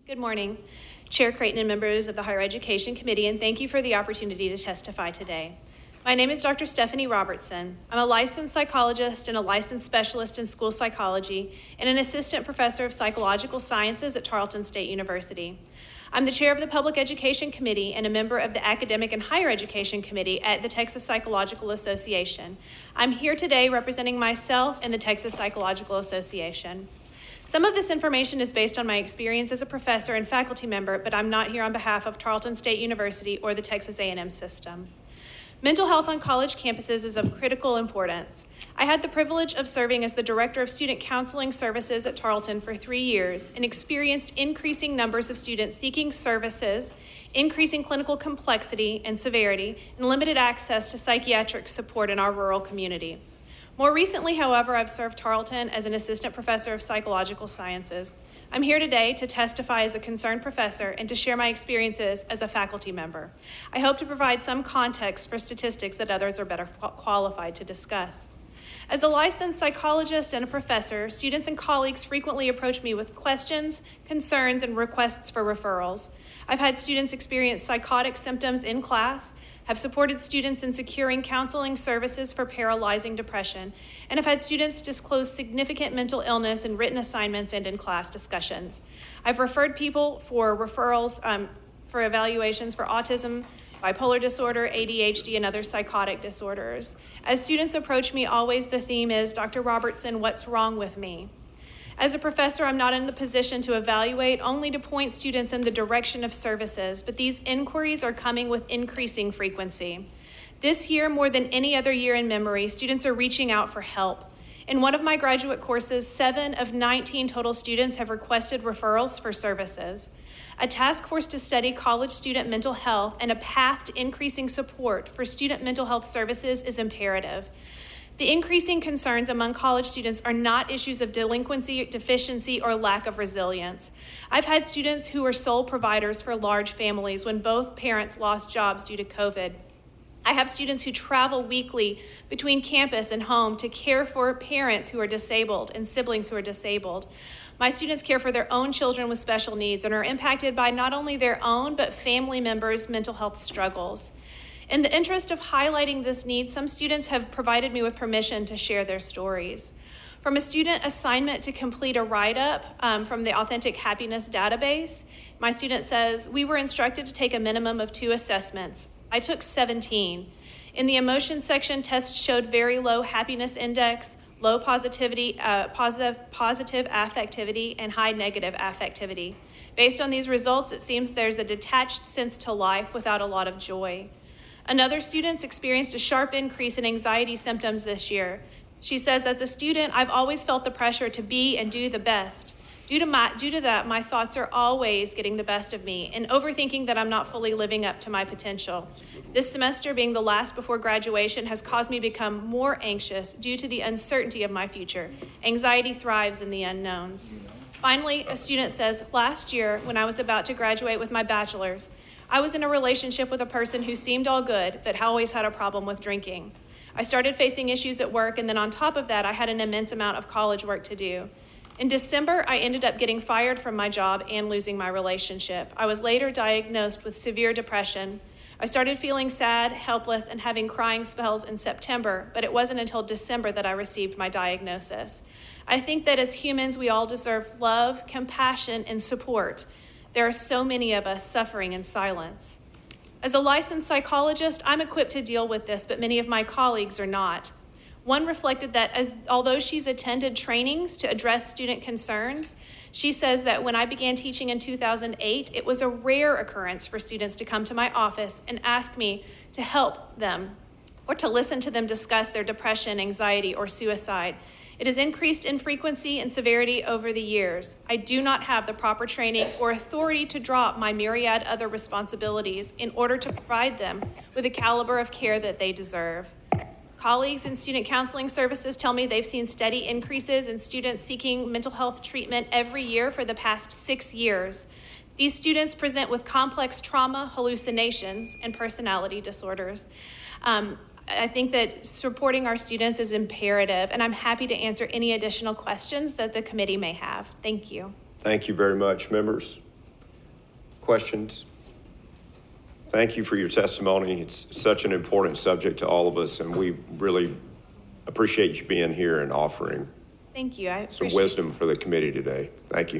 Good morning, Chair Creighton and members of the Higher Education Committee, and thank you for the opportunity to testify today. My name is Dr. Stephanie Robertson. I'm a licensed psychologist and a licensed specialist in school psychology and an assistant professor of psychological sciences at Tarleton State University. I'm the chair of the Public Education Committee and a member of the Academic and Higher Education Committee at the Texas Psychological Association. I'm here today representing myself and the Texas Psychological Association. Some of this information is based on my experience as a professor and faculty member, but I'm not here on behalf of Tarleton State University or the Texas A&M system. Mental health on college campuses is of critical importance. I had the privilege of serving as the Director of Student Counseling Services at Tarleton for 3 years and experienced increasing numbers of students seeking services, increasing clinical complexity and severity, and limited access to psychiatric support in our rural community. More recently, however, I've served Tarleton as an assistant professor of psychological sciences. I'm here today to testify as a concerned professor and to share my experiences as a faculty member. I hope to provide some context for statistics that others are better qualified to discuss. As a licensed psychologist and a professor, students and colleagues frequently approach me with questions, concerns, and requests for referrals. I've had students experience psychotic symptoms in class, have supported students in securing counseling services for paralyzing depression, and have had students disclose significant mental illness in written assignments and in class discussions. I've referred people for referrals for evaluations for autism, bipolar disorder, ADHD, and other psychotic disorders. As students approach me, always the theme is, Dr. Robertson, what's wrong with me? As a professor, I'm not in the position to evaluate, only to point students in the direction of services, but these inquiries are coming with increasing frequency. This year, more than any other year in memory, students are reaching out for help. In one of my graduate courses, 7 of 19 total students have requested referrals for services. A task force to study college student mental health and a path to increasing support for student mental health services is imperative. The increasing concerns among college students are not issues of delinquency, deficiency, or lack of resilience. I've had students who are sole providers for large families when both parents lost jobs due to COVID. I have students who travel weekly between campus and home to care for parents who are disabled and siblings who are disabled. My students care for their own children with special needs and are impacted by not only their own but family members' mental health struggles. In the interest of highlighting this need, some students have provided me with permission to share their stories. From a student assignment to complete a write-up from the Authentic Happiness database, my student says, we were instructed to take a minimum of 2 assessments. I took 17. In the emotion section, tests showed very low happiness index, low positivity, positive affectivity, and high negative affectivity. Based on these results, it seems there's a detached sense to life without a lot of joy. Another student experienced a sharp increase in anxiety symptoms this year. She says, as a student, I've always felt the pressure to be and do the best. Due to that, my thoughts are always getting the best of me and overthinking that I'm not fully living up to my potential. This semester, being the last before graduation, has caused me to become more anxious due to the uncertainty of my future. Anxiety thrives in the unknowns. Finally, a student says, last year, when I was about to graduate with my bachelor's, I was in a relationship with a person who seemed all good, but always had a problem with drinking. I started facing issues at work, and then on top of that, I had an immense amount of college work to do. In December, I ended up getting fired from my job and losing my relationship. I was later diagnosed with severe depression. I started feeling sad, helpless, and having crying spells in September, but it wasn't until December that I received my diagnosis. I think that as humans, we all deserve love, compassion, and support. There are so many of us suffering in silence. As a licensed psychologist, I'm equipped to deal with this, but many of my colleagues are not. One reflected that although she's attended trainings to address student concerns, she says that when I began teaching in 2008, it was a rare occurrence for students to come to my office and ask me to help them or to listen to them discuss their depression, anxiety, or suicide. It has increased in frequency and severity over the years. I do not have the proper training or authority to drop my myriad other responsibilities in order to provide them with the caliber of care that they deserve. Colleagues in student counseling services tell me they've seen steady increases in students seeking mental health treatment every year for the past 6 years. These students present with complex trauma, hallucinations, and personality disorders. I think that supporting our students is imperative, and I'm happy to answer any additional questions that the committee may have. Thank you. Thank you very much, members. questions? Thank you for your testimony. It's such an important subject to all of us, and we really appreciate you being here and offering Thank you. I some appreciate wisdom for the committee today. Thank you.